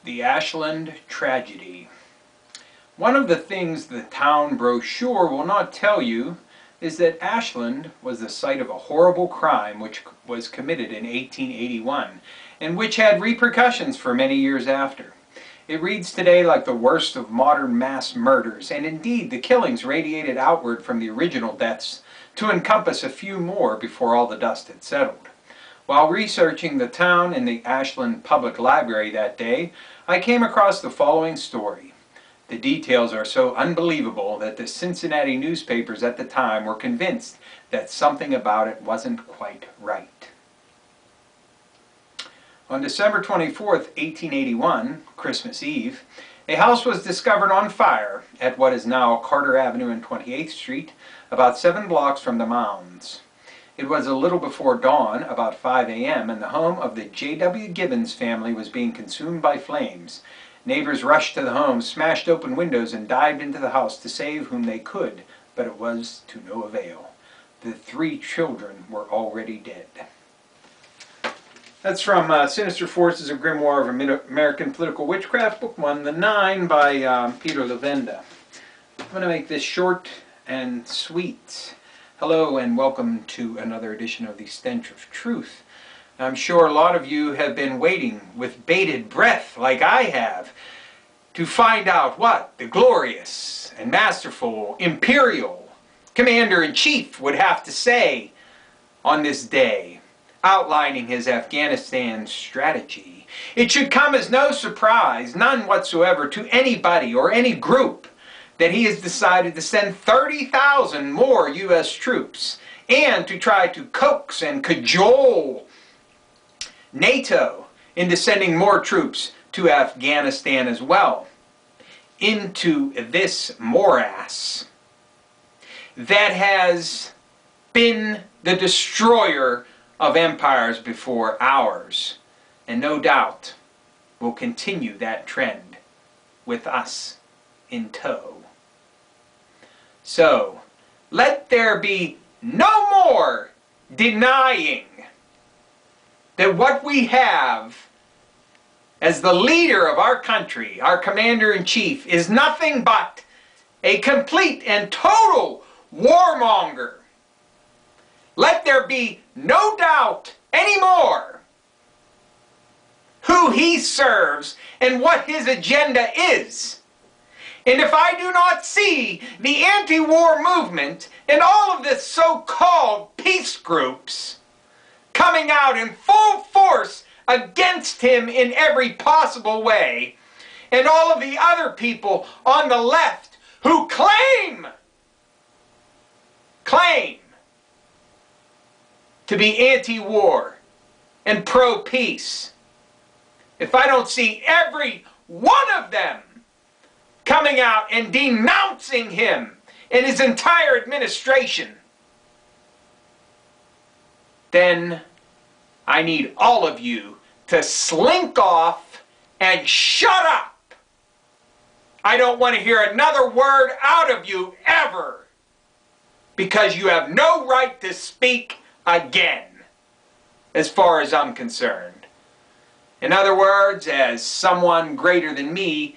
The Ashland Tragedy. One of the things the town brochure will not tell you is that Ashland was the site of a horrible crime which was committed in 1881 and which had repercussions for many years after. It reads today like the worst of modern mass murders, and indeed the killings radiated outward from the original deaths to encompass a few more before all the dust had settled. While researching the town in the Ashland Public Library that day, I came across the following story. The details are so unbelievable that the Cincinnati newspapers at the time were convinced that something about it wasn't quite right. On December 24th, 1881, Christmas Eve, a house was discovered on fire at what is now Carter Avenue and 28th Street, about 7 blocks from the Mounds. It was a little before dawn, about 5 a.m., and the home of the J.W. Gibbons family was being consumed by flames. Neighbors rushed to the home, smashed open windows, and dived into the house to save whom they could, but it was to no avail. The 3 children were already dead. That's from Sinister Forces of Grimoire of American Political Witchcraft, Book 1, The Nine, by Peter Levenda. I'm going to make this short and sweet. Hello and welcome to another edition of the Stench of Truth. I'm sure a lot of you have been waiting with bated breath, like I have, to find out what the glorious and masterful Imperial Commander-in-Chief would have to say on this day, outlining his Afghanistan strategy. It should come as no surprise, none whatsoever, to anybody or any group that he has decided to send 30,000 more U.S. troops and to try to coax and cajole NATO into sending more troops to Afghanistan as well, into this morass that has been the destroyer of empires before ours, and no doubt will continue that trend with us in tow. So, let there be no more denying that what we have as the leader of our country, our Commander-in-Chief, is nothing but a complete and total warmonger. Let there be no doubt anymore who he serves and what his agenda is. And if I do not see the anti-war movement and all of the so-called peace groups coming out in full force against him in every possible way, and all of the other people on the left who claim to be anti-war and pro-peace, if I don't see every one of them coming out and denouncing him and his entire administration, then I need all of you to slink off and shut up. I don't want to hear another word out of you ever, because you have no right to speak again, as far as I'm concerned. In other words, as someone greater than me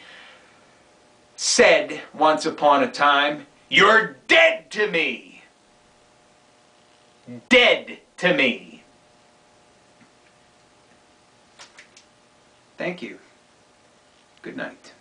said once upon a time, you're dead to me. Dead to me. Thank you. Good night.